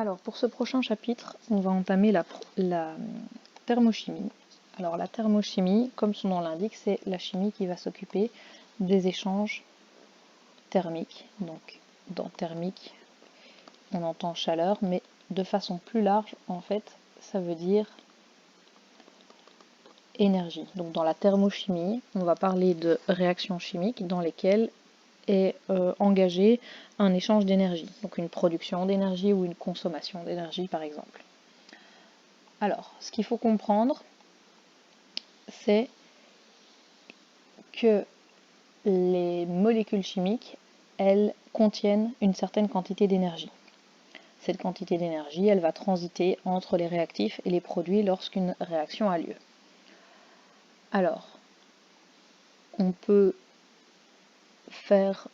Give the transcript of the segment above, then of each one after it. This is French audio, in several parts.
Alors, pour ce prochain chapitre, on va entamer la thermochimie. Alors, la thermochimie, comme son nom l'indique, c'est la chimie qui va s'occuper des échanges thermiques. Donc, dans thermique, on entend chaleur, mais de façon plus large, en fait, ça veut dire énergie. Donc, dans la thermochimie, on va parler de réactions chimiques dans lesquelles est engagé un échange d'énergie, donc une production d'énergie ou une consommation d'énergie par exemple. Alors, ce qu'il faut comprendre, c'est que les molécules chimiques, elles contiennent une certaine quantité d'énergie. Cette quantité d'énergie, elle va transiter entre les réactifs et les produits lorsqu'une réaction a lieu. Alors, on peut faire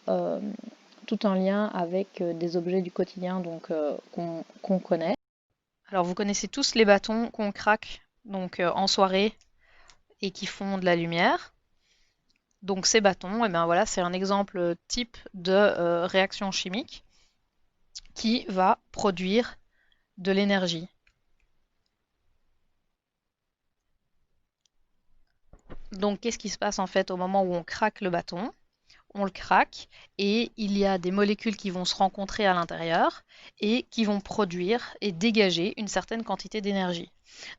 tout un lien avec des objets du quotidien donc qu'on connaît. Alors vous connaissez tous les bâtons qu'on craque donc en soirée et qui font de la lumière. Donc ces bâtons, et bien voilà, c'est un exemple type de réaction chimique qui va produire de l'énergie. Donc qu'est-ce qui se passe en fait au moment où on craque le bâton? On le craque et il y a des molécules qui vont se rencontrer à l'intérieur et qui vont produire et dégager une certaine quantité d'énergie.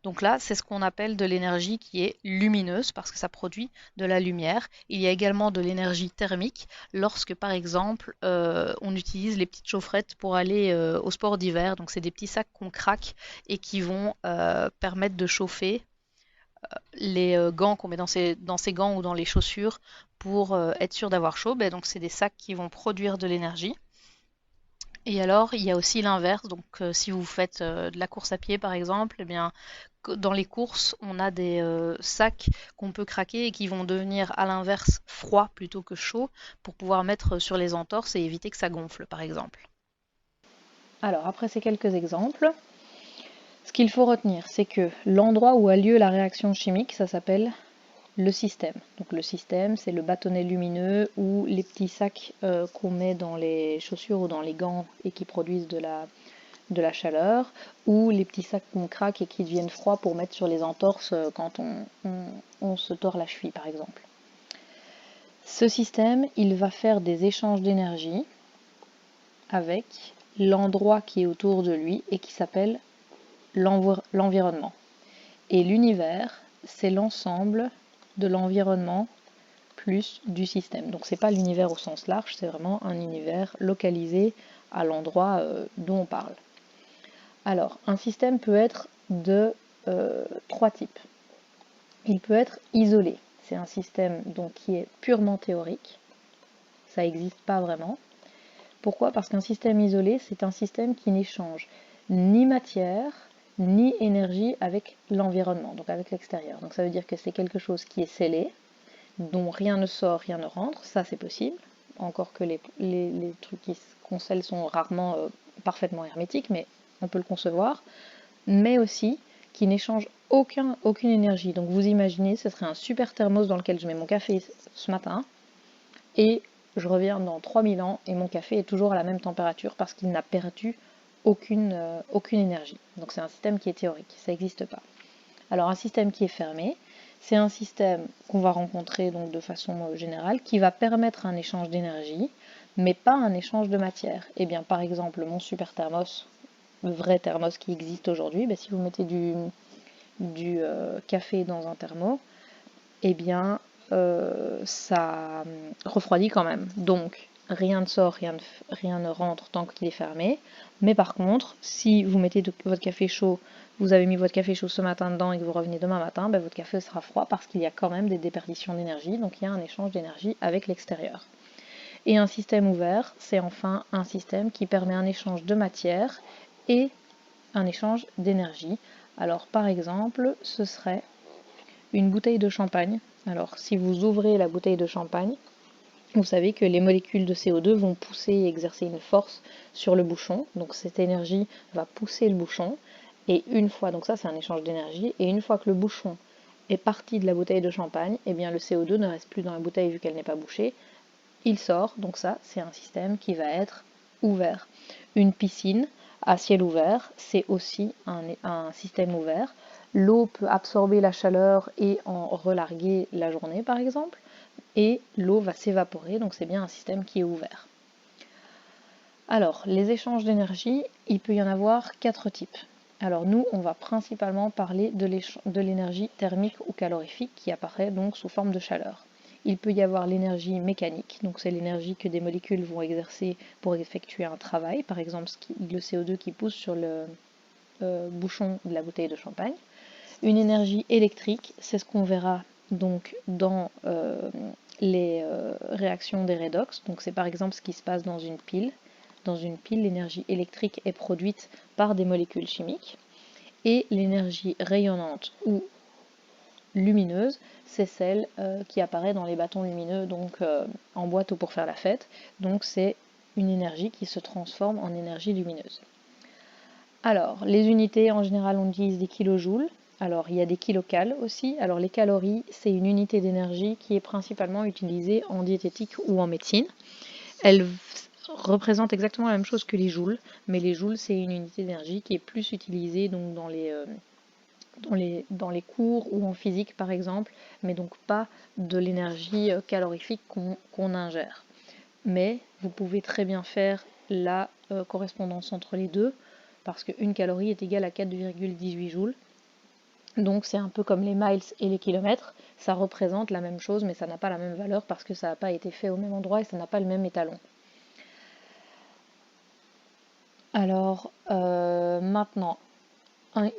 Donc là, c'est ce qu'on appelle de l'énergie qui est lumineuse parce que ça produit de la lumière. Il y a également de l'énergie thermique lorsque, par exemple, on utilise les petites chaufferettes pour aller au sport d'hiver. Donc c'est des petits sacs qu'on craque et qui vont permettre de chauffer les gants qu'on met dans ces gants ou dans les chaussures pour être sûr d'avoir chaud. Ben, donc c'est des sacs qui vont produire de l'énergie. Et alors, il y a aussi l'inverse. Donc, si vous faites de la course à pied, par exemple, eh bien, dans les courses, on a des sacs qu'on peut craquer et qui vont devenir à l'inverse froids plutôt que chauds pour pouvoir mettre sur les entorses et éviter que ça gonfle, par exemple. Alors, après ces quelques exemples, ce qu'il faut retenir, c'est que l'endroit où a lieu la réaction chimique, ça s'appelle le système. Donc le système, c'est le bâtonnet lumineux ou les petits sacs qu'on met dans les chaussures ou dans les gants et qui produisent de la chaleur, ou les petits sacs qu'on craque et qui deviennent froids pour mettre sur les entorses quand on se tord la cheville, par exemple. Ce système, il va faire des échanges d'énergie avec l'endroit qui est autour de lui et qui s'appelle l'environnement. Et l'univers, c'est l'ensemble de l'environnement plus du système. Donc c'est pas l'univers au sens large, c'est vraiment un univers localisé à l'endroit dont on parle. Alors, un système peut être de trois types. Il peut être isolé. C'est un système donc qui est purement théorique. Ça n'existe pas vraiment. Pourquoi? Parce qu'un système isolé, c'est un système qui n'échange ni matière, ni énergie avec l'environnement, donc avec l'extérieur. Donc ça veut dire que c'est quelque chose qui est scellé, dont rien ne sort, rien ne rentre, ça c'est possible. Encore que les trucs qu'on scelle sont rarement parfaitement hermétiques, mais on peut le concevoir. Mais aussi qui n'échange aucune énergie. Donc vous imaginez, ce serait un super thermos dans lequel je mets mon café ce matin, et je reviens dans 3000 ans et mon café est toujours à la même température parce qu'il n'a perdu aucune énergie. Donc c'est un système qui est théorique, ça n'existe pas. Alors un système qui est fermé, c'est un système qu'on va rencontrer donc de façon générale qui va permettre un échange d'énergie, mais pas un échange de matière. Et bien par exemple mon super thermos, le vrai thermos qui existe aujourd'hui, si vous mettez du café dans un thermo, eh bien ça refroidit quand même. Donc rien ne sort, rien ne rentre tant qu'il est fermé. Mais par contre, si vous mettez votre café chaud, vous avez mis votre café chaud ce matin dedans et que vous revenez demain matin, votre café sera froid parce qu'il y a quand même des déperditions d'énergie, donc il y a un échange d'énergie avec l'extérieur. Et un système ouvert, c'est enfin un système qui permet un échange de matière et un échange d'énergie. Alors par exemple, ce serait une bouteille de champagne. Alors si vous ouvrez la bouteille de champagne, vous savez que les molécules de CO2 vont pousser et exercer une force sur le bouchon. Donc cette énergie va pousser le bouchon. Et une fois, donc ça c'est un échange d'énergie, et une fois que le bouchon est parti de la bouteille de champagne, eh bien le CO2 ne reste plus dans la bouteille vu qu'elle n'est pas bouchée. Il sort, donc ça c'est un système qui va être ouvert. Une piscine, à ciel ouvert, c'est aussi un système ouvert. L'eau peut absorber la chaleur et en relarguer la journée par exemple, et l'eau va s'évaporer, donc c'est bien un système qui est ouvert. Alors, les échanges d'énergie, il peut y en avoir 4 types. Alors nous, on va principalement parler de l'énergie thermique ou calorifique qui apparaît donc sous forme de chaleur. Il peut y avoir l'énergie mécanique, donc c'est l'énergie que des molécules vont exercer pour effectuer un travail, par exemple le CO2 qui pousse sur le bouchon de la bouteille de champagne. Une énergie électrique, c'est ce qu'on verra donc dans les réactions des redox, donc c'est par exemple ce qui se passe dans une pile. Dans une pile, l'énergie électrique est produite par des molécules chimiques et l'énergie rayonnante ou lumineuse, c'est celle qui apparaît dans les bâtons lumineux donc en boîte ou pour faire la fête. Donc c'est une énergie qui se transforme en énergie lumineuse. Alors, les unités, en général, on utilise des kilojoules. Alors, il y a des kilocals aussi. Alors, les calories, c'est une unité d'énergie qui est principalement utilisée en diététique ou en médecine. Elle représente exactement la même chose que les joules, mais les joules, c'est une unité d'énergie qui est plus utilisée donc, dans les cours ou en physique, par exemple, mais donc pas de l'énergie calorifique qu'on ingère. Mais vous pouvez très bien faire la correspondance entre les deux, parce qu'une calorie est égale à 4,18 joules. Donc c'est un peu comme les miles et les kilomètres, ça représente la même chose, mais ça n'a pas la même valeur parce que ça n'a pas été fait au même endroit et ça n'a pas le même étalon. Alors maintenant,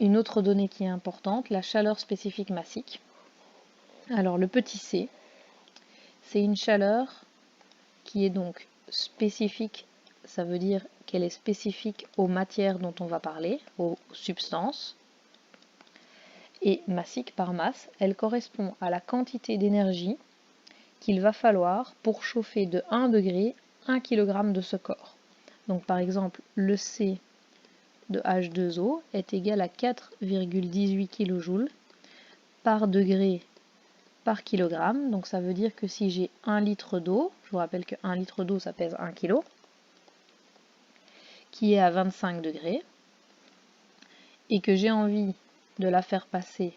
une autre donnée qui est importante, la chaleur spécifique massique. Alors le petit c, c'est une chaleur qui est donc spécifique, ça veut dire qu'elle est spécifique aux matières dont on va parler, aux substances. Et massique par masse, elle correspond à la quantité d'énergie qu'il va falloir pour chauffer de 1 degré 1 kg de ce corps. Donc par exemple, le C de H2O est égal à 4,18 kJ par degré par kilogramme. Donc ça veut dire que si j'ai 1 litre d'eau, je vous rappelle que 1 litre d'eau ça pèse 1 kg, qui est à 25 degrés, et que j'ai envie de la faire passer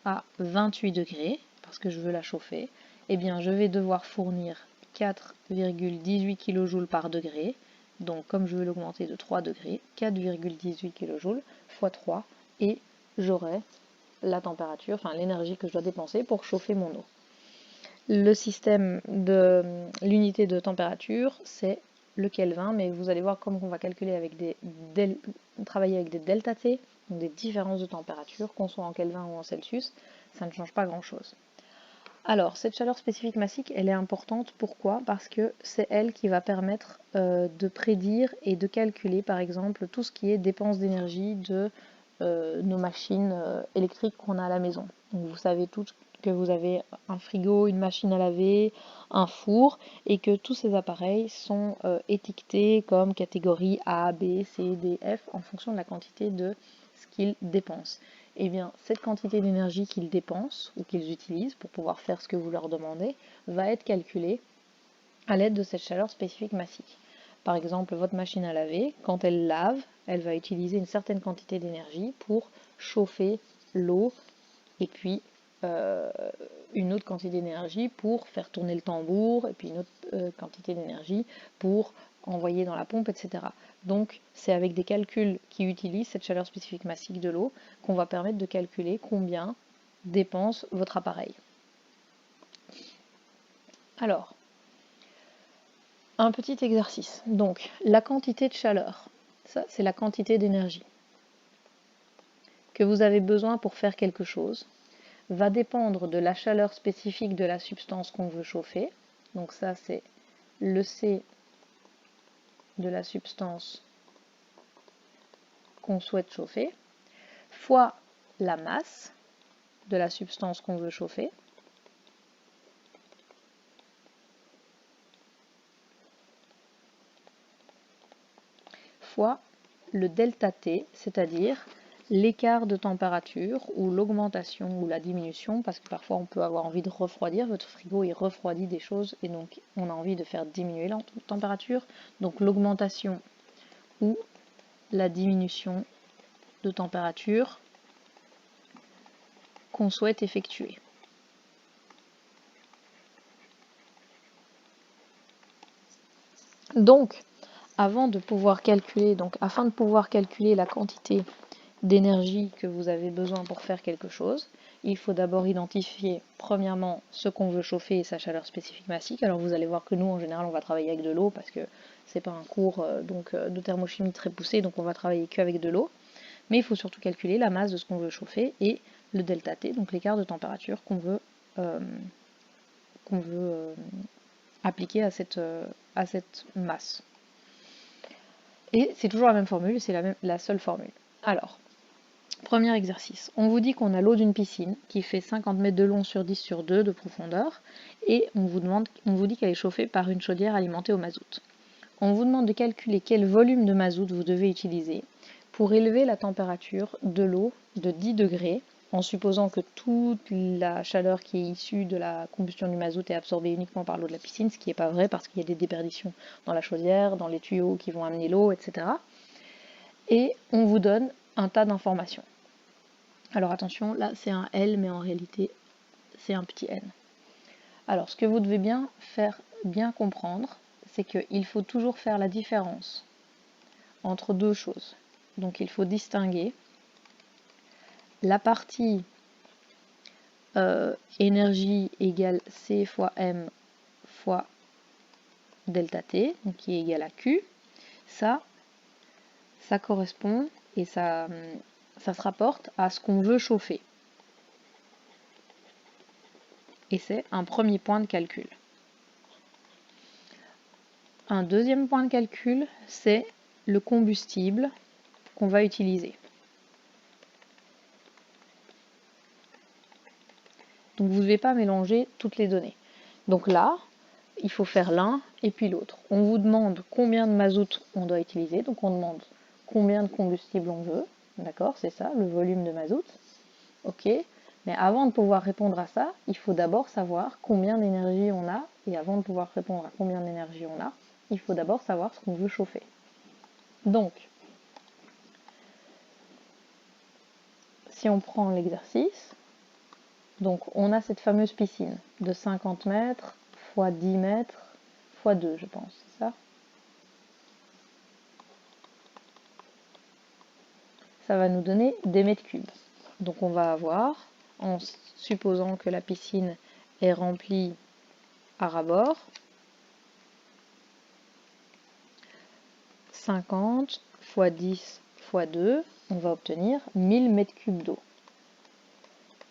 à 28 degrés, parce que je veux la chauffer, eh bien je vais devoir fournir 4,18 kJ par degré. Donc comme je veux l'augmenter de 3 degrés, 4,18 kJ x 3, et j'aurai la température, enfin l'énergie que je dois dépenser pour chauffer mon eau. Le système de l'unité de température, c'est le Kelvin, mais vous allez voir comment on va calculer avec travailler avec des delta T, donc des différences de température, qu'on soit en Kelvin ou en Celsius, ça ne change pas grand-chose. Alors, cette chaleur spécifique massique, elle est importante. Pourquoi? Parce que c'est elle qui va permettre de prédire et de calculer, par exemple, tout ce qui est dépense d'énergie de nos machines électriques qu'on a à la maison. Donc, vous savez toutes que vous avez un frigo, une machine à laver, un four, et que tous ces appareils sont étiquetés comme catégorie A, B, C, D, F en fonction de la quantité de ce qu'ils dépensent. Eh bien, cette quantité d'énergie qu'ils dépensent ou qu'ils utilisent pour pouvoir faire ce que vous leur demandez va être calculée à l'aide de cette chaleur spécifique massique. Par exemple, votre machine à laver, quand elle lave, elle va utiliser une certaine quantité d'énergie pour chauffer l'eau et puis une autre quantité d'énergie pour faire tourner le tambour et puis une autre quantité d'énergie pour envoyer dans la pompe, etc. Donc c'est avec des calculs qui utilisent cette chaleur spécifique massique de l'eau qu'on va permettre de calculer combien dépense votre appareil. Alors, un petit exercice. Donc, la quantité de chaleur, ça c'est la quantité d'énergie que vous avez besoin pour faire quelque chose, va dépendre de la chaleur spécifique de la substance qu'on veut chauffer. Donc ça c'est le C de la substance qu'on souhaite chauffer, fois la masse de la substance qu'on veut chauffer, fois le delta T, c'est-à-dire l'écart de température ou l'augmentation ou la diminution, parce que parfois on peut avoir envie de refroidir, votre frigo il refroidit des choses et donc on a envie de faire diminuer la température, donc l'augmentation ou la diminution de température qu'on souhaite effectuer. Donc, afin de pouvoir calculer la quantité d'énergie que vous avez besoin pour faire quelque chose, il faut d'abord identifier premièrement ce qu'on veut chauffer et sa chaleur spécifique massique. Alors vous allez voir que nous en général on va travailler avec de l'eau parce que c'est pas un cours de thermochimie très poussé, donc on va travailler qu'avec de l'eau. Mais il faut surtout calculer la masse de ce qu'on veut chauffer et le delta T, donc l'écart de température qu'on veut appliquer à cette masse. Et c'est toujours la même formule, c'est la seule formule. Alors, premier exercice. On vous dit qu'on a l'eau d'une piscine qui fait 50 mètres de long sur 10 sur 2 de profondeur et on vous dit qu'elle est chauffée par une chaudière alimentée au mazout. On vous demande de calculer quel volume de mazout vous devez utiliser pour élever la température de l'eau de 10 degrés en supposant que toute la chaleur qui est issue de la combustion du mazout est absorbée uniquement par l'eau de la piscine, ce qui n'est pas vrai parce qu'il y a des déperditions dans la chaudière, dans les tuyaux qui vont amener l'eau, etc. Et on vous donne un tas d'informations. Alors attention, là c'est un L, mais en réalité c'est un petit n. Alors ce que vous devez bien comprendre, c'est qu'il faut toujours faire la différence entre deux choses. Donc il faut distinguer la partie énergie égale C fois M fois delta T, donc qui est égal à Q. Ça correspond et ça se rapporte à ce qu'on veut chauffer. Et c'est un premier point de calcul. Un deuxième point de calcul, c'est le combustible qu'on va utiliser. Donc vous ne devez pas mélanger toutes les données. Donc là, il faut faire l'un et puis l'autre. On vous demande combien de mazout on doit utiliser, donc on demande combien de combustible on veut, d'accord, c'est ça, le volume de mazout. Ok, mais avant de pouvoir répondre à ça, il faut d'abord savoir combien d'énergie on a, et avant de pouvoir répondre à combien d'énergie on a, il faut d'abord savoir ce qu'on veut chauffer. Donc, si on prend l'exercice, donc on a cette fameuse piscine de 50 mètres x 10 mètres x 2, je pense, c'est ça? Ça va nous donner des mètres cubes. Donc on va avoir, en supposant que la piscine est remplie à ras-bord, 50 x 10 x 2, on va obtenir 1000 mètres cubes d'eau.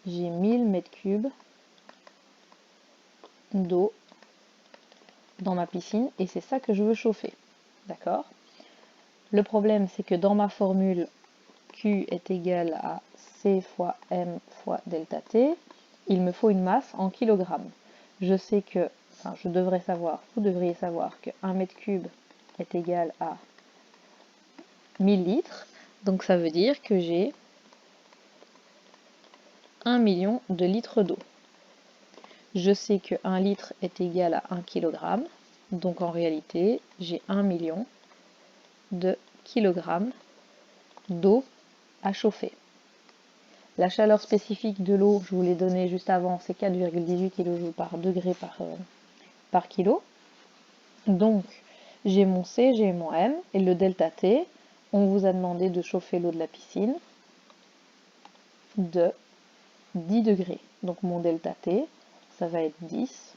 J'ai 1000 mètres cubes d'eau dans ma piscine et c'est ça que je veux chauffer. D'accord? Le problème, c'est que dans ma formule, Q est égal à C fois M fois delta T, il me faut une masse en kilogrammes. Je sais que, enfin, vous devriez savoir que 1 mètre cube est égal à 1000 litres, donc ça veut dire que j'ai 1 million de litres d'eau. Je sais que 1 litre est égal à 1 kg, donc en réalité, j'ai 1 million de kilogrammes d'eau à chauffer. La chaleur spécifique de l'eau, je vous l'ai donné juste avant, c'est 4,18 kJ par degré par kilo. Donc, j'ai mon C, j'ai mon M, et le delta T, on vous a demandé de chauffer l'eau de la piscine de 10 degrés. Donc mon delta T, ça va être 10.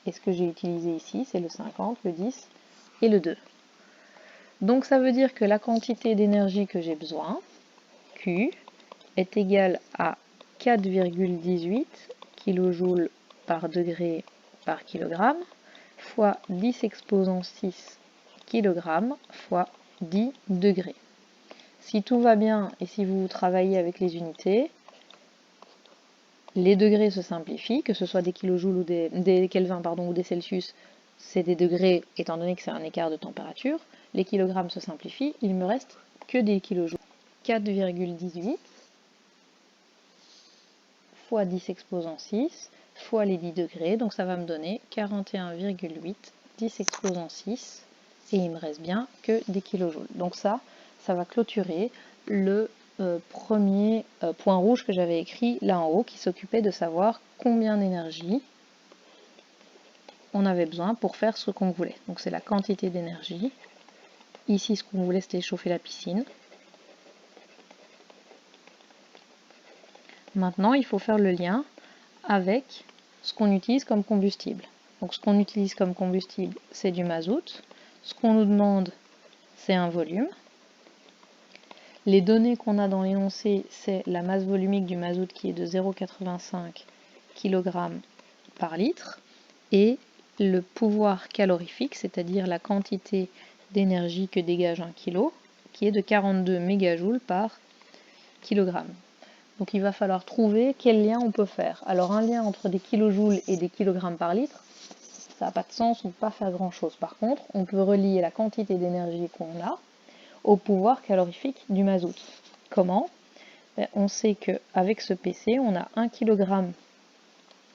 Et ce que j'ai utilisé ici, c'est le 50, le 10 et le 2. Donc ça veut dire que la quantité d'énergie que j'ai besoin, Q, est égale à 4,18 kJ par degré par kilogramme fois 10 exposant 6 kg fois 10 degrés. Si tout va bien et si vous travaillez avec les unités, les degrés se simplifient, que ce soit des kilojoules ou des Kelvin ou des Celsius, c'est des degrés étant donné que c'est un écart de température. Les kilogrammes se simplifient, il me reste que des kilojoules. 4,18 fois 10 exposant 6 fois les 10 degrés, donc ça va me donner 41,8 10 exposant 6 et il me reste bien que des kilojoules. Donc ça va clôturer le premier point rouge que j'avais écrit là en haut, qui s'occupait de savoir combien d'énergie on avait besoin pour faire ce qu'on voulait. Donc c'est la quantité d'énergie. Ici, ce qu'on voulait, c'était chauffer la piscine. Maintenant, il faut faire le lien avec ce qu'on utilise comme combustible. Donc ce qu'on utilise comme combustible, c'est du mazout. Ce qu'on nous demande, c'est un volume. Les données qu'on a dans l'énoncé, c'est la masse volumique du mazout qui est de 0,85 kg par litre et le pouvoir calorifique, c'est-à-dire la quantité d'énergie que dégage un kilo, qui est de 42 mégajoules par kilogramme. Donc il va falloir trouver quel lien on peut faire. Alors un lien entre des kilojoules et des kilogrammes par litre, ça n'a pas de sens, on ne peut pas faire grand-chose. Par contre, on peut relier la quantité d'énergie qu'on a au pouvoir calorifique du mazout. Comment ? On sait qu'avec ce PC, on a 1 kg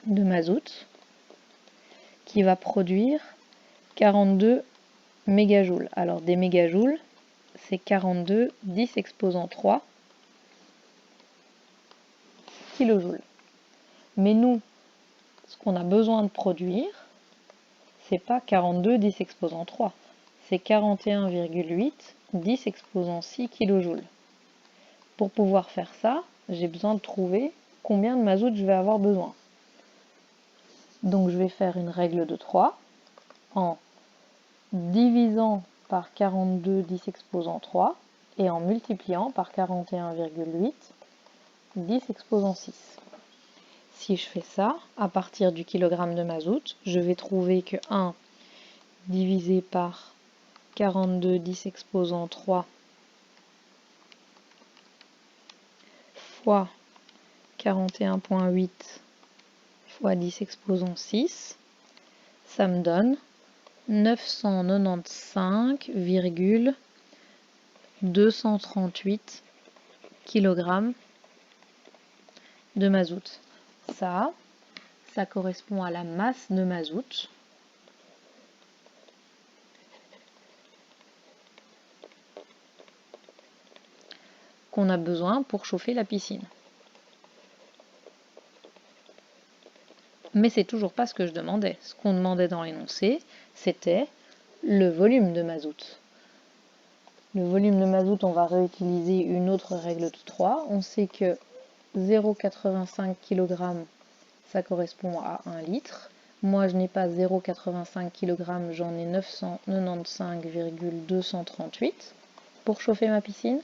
de mazout qui va produire 42 mégajoules. Alors des mégajoules, c'est 42 10 exposant 3 kilojoules. Mais nous, ce qu'on a besoin de produire, c'est pas 42 10 exposant 3, c'est 41,8 10 exposant 6 kilojoules. Pour pouvoir faire ça, j'ai besoin de trouver combien de mazout je vais avoir besoin. Donc je vais faire une règle de 3 en divisant par 42 10 exposant 3 et en multipliant par 41,8 10 exposant 6. Si je fais ça, à partir du kilogramme de mazout, je vais trouver que 1 divisé par 42 10 exposant 3 fois 41,8 fois 10 exposant 6, ça me donne 995,238 kg de mazout. Ça correspond à la masse de mazout qu'on a besoin pour chauffer la piscine. Mais c'est toujours pas ce que je demandais. Ce qu'on demandait dans l'énoncé, c'était le volume de mazout. Le volume de mazout, on va réutiliser une autre règle de 3. On sait que 0,85 kg, ça correspond à 1 litre. Moi, je n'ai pas 0,85 kg, j'en ai 995,238 pour chauffer ma piscine.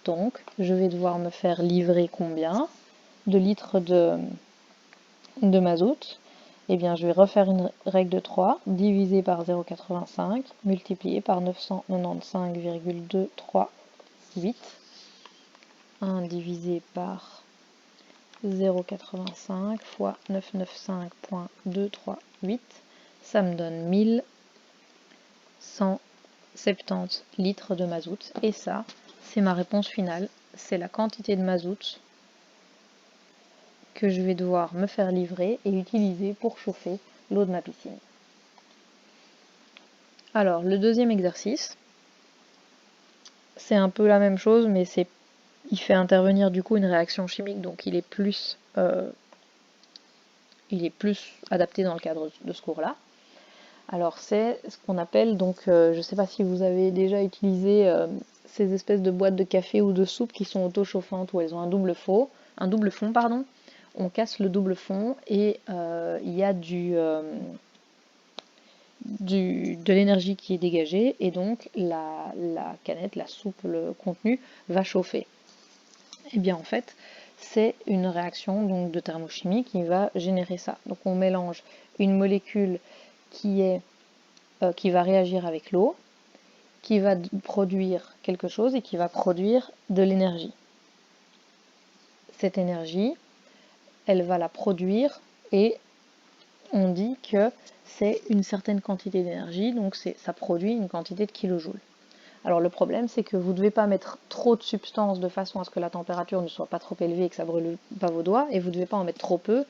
Donc, je vais devoir me faire livrer combien de litres de mazout? Eh bien, je vais refaire une règle de 3, divisé par 0,85, multiplié par 995,238. 1 divisé par 0,85 fois 995,238, ça me donne 1170 litres de mazout. Et ça, c'est ma réponse finale. C'est la quantité de mazout que je vais devoir me faire livrer et utiliser pour chauffer l'eau de ma piscine. Alors, le deuxième exercice, c'est un peu la même chose, mais il fait intervenir du coup une réaction chimique, donc il est plus adapté dans le cadre de ce cours-là. Alors, c'est ce qu'on appelle, donc, je ne sais pas si vous avez déjà utilisé ces espèces de boîtes de café ou de soupe qui sont auto-chauffantes, où elles ont un double fond, on casse le double fond et il y a de l'énergie qui est dégagée et donc la canette, la soupe, le contenu va chauffer. Et bien en fait, c'est une réaction donc, de thermochimie qui va générer ça. Donc on mélange une molécule qui va réagir avec l'eau, qui va produire quelque chose et qui va produire de l'énergie. Cette énergie, elle va la produire et on dit que c'est une certaine quantité d'énergie, donc ça produit une quantité de kilojoules. Alors le problème, c'est que vous ne devez pas mettre trop de substance de façon à ce que la température ne soit pas trop élevée et que ça brûle pas vos doigts, et vous ne devez pas en mettre trop peu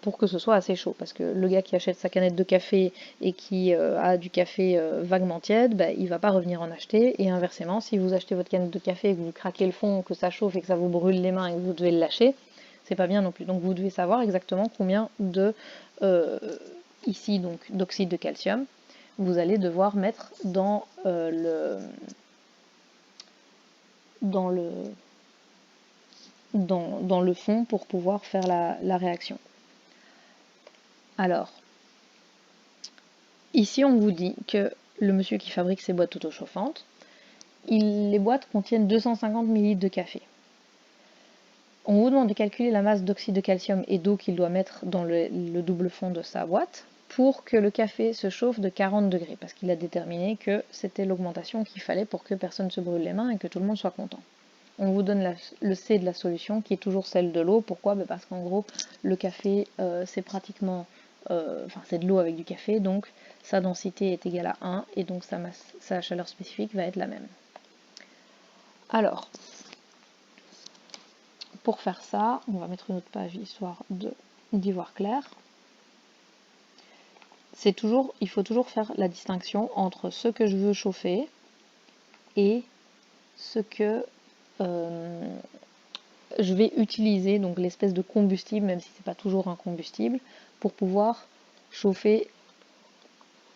pour que ce soit assez chaud. Parce que le gars qui achète sa canette de café et qui a du café vaguement tiède, bah, il ne va pas revenir en acheter. Et inversement, si vous achetez votre canette de café et que vous craquez le fond, que ça chauffe et que ça vous brûle les mains et que vous devez le lâcher, c'est pas bien non plus. Donc vous devez savoir exactement combien de ici donc d'oxyde de calcium vous allez devoir mettre dans le fond pour pouvoir faire la réaction. Alors, ici on vous dit que le monsieur qui fabrique ces boîtes autochauffantes, les boîtes contiennent 250 ml de café. On vous demande de calculer la masse d'oxyde de calcium et d'eau qu'il doit mettre dans le double fond de sa boîte pour que le café se chauffe de 40 degrés, parce qu'il a déterminé que c'était l'augmentation qu'il fallait pour que personne ne se brûle les mains et que tout le monde soit content. On vous donne le C de la solution qui est toujours celle de l'eau. Pourquoi? Parce qu'en gros, le café, c'est pratiquement... c'est de l'eau avec du café, donc sa densité est égale à 1 et donc sa chaleur spécifique va être la même. Alors, pour faire ça, on va mettre une autre page histoire d'y voir clair. Il faut toujours faire la distinction entre ce que je veux chauffer et ce que je vais utiliser, donc l'espèce de combustible, même si c'est pas toujours un combustible, pour pouvoir chauffer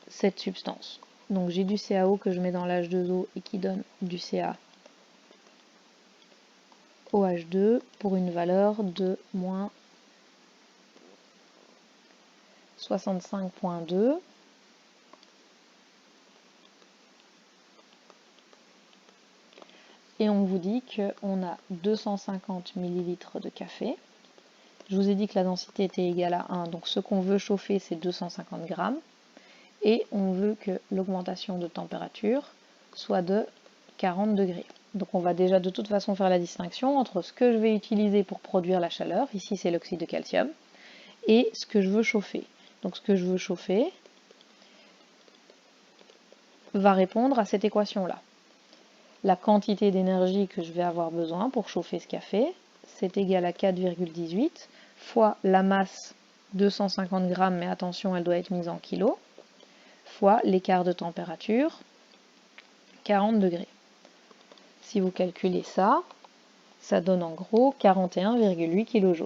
cette substance. Donc j'ai du CaO que je mets dans l'H2O et qui donne du CaOH2 pour une valeur de moins 65,2. Et on vous dit qu'on a 250 ml de café. Je vous ai dit que la densité était égale à 1, donc ce qu'on veut chauffer c'est 250 grammes. Et on veut que l'augmentation de température soit de 40 degrés. Donc on va déjà de toute façon faire la distinction entre ce que je vais utiliser pour produire la chaleur, ici c'est l'oxyde de calcium, et ce que je veux chauffer. Donc ce que je veux chauffer va répondre à cette équation-là. La quantité d'énergie que je vais avoir besoin pour chauffer ce café, c'est égal à 4,18 fois la masse 250 grammes, mais attention, elle doit être mise en kilos, fois l'écart de température, 40 degrés. Si vous calculez ça, ça donne en gros 41,8 kJ.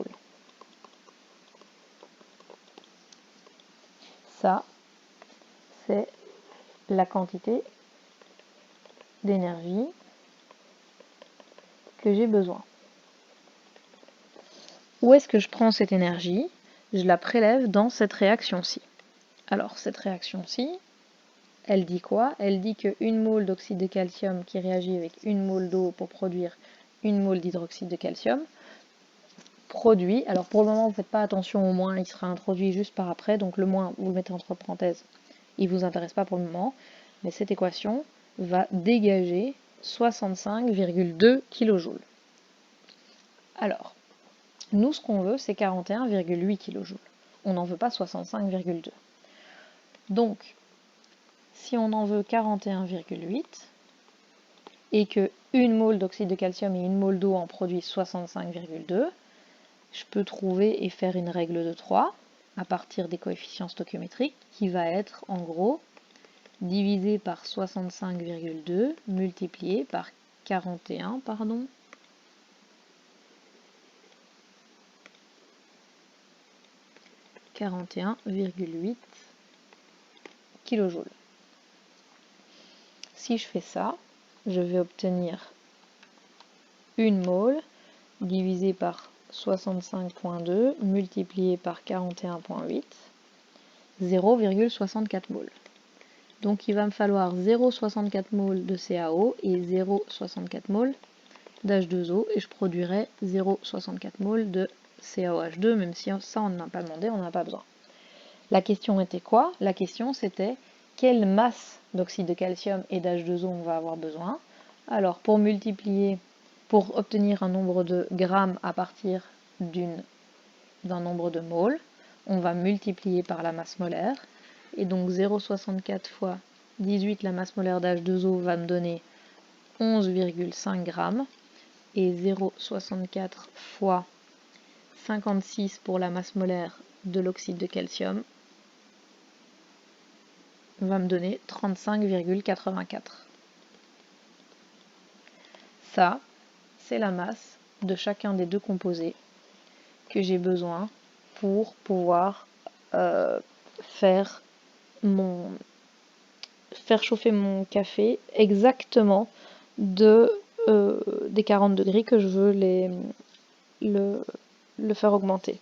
Ça, c'est la quantité d'énergie que j'ai besoin. Où est-ce que je prends cette énergie? Je la prélève dans cette réaction-ci. Alors, cette réaction-ci, elle dit quoi? Elle dit que 1 mole d'oxyde de calcium qui réagit avec 1 mole d'eau pour produire 1 mole d'hydroxyde de calcium produit, alors pour le moment vous ne faites pas attention au moins, il sera introduit juste par après, donc le moins vous le mettez entre parenthèses, il ne vous intéresse pas pour le moment, mais cette équation va dégager 65,2 kJ. Alors, nous ce qu'on veut c'est 41,8 kJ, on n'en veut pas 65,2. Donc, si on en veut 41,8 et que 1 mole d'oxyde de calcium et 1 mole d'eau en produisent 65,2, je peux trouver et faire une règle de 3 à partir des coefficients stoichiométriques qui va être en gros divisé par 65,2 multiplié par 41, 41,8 kJ. Si je fais ça, je vais obtenir 1 mole divisé par 65,2 multiplié par 41,8, 0,64 mol. Donc il va me falloir 0,64 mol de CaO et 0,64 mol d'H2O et je produirai 0,64 mol de CaOH2, même si ça on n'en a pas demandé, on n'en a pas besoin. La question était quoi? La question c'était quelle masse d'oxyde de calcium et d'H2O on va avoir besoin. Alors pour obtenir un nombre de grammes à partir d'un nombre de moles, on va multiplier par la masse molaire, et donc 0,64 fois 18 la masse molaire d'H2O va me donner 11,5 grammes et 0,64 fois 56 pour la masse molaire de l'oxyde de calcium va me donner 35,84. Ça, c'est la masse de chacun des deux composés que j'ai besoin pour pouvoir faire chauffer mon café exactement des 40 degrés que je veux le faire augmenter.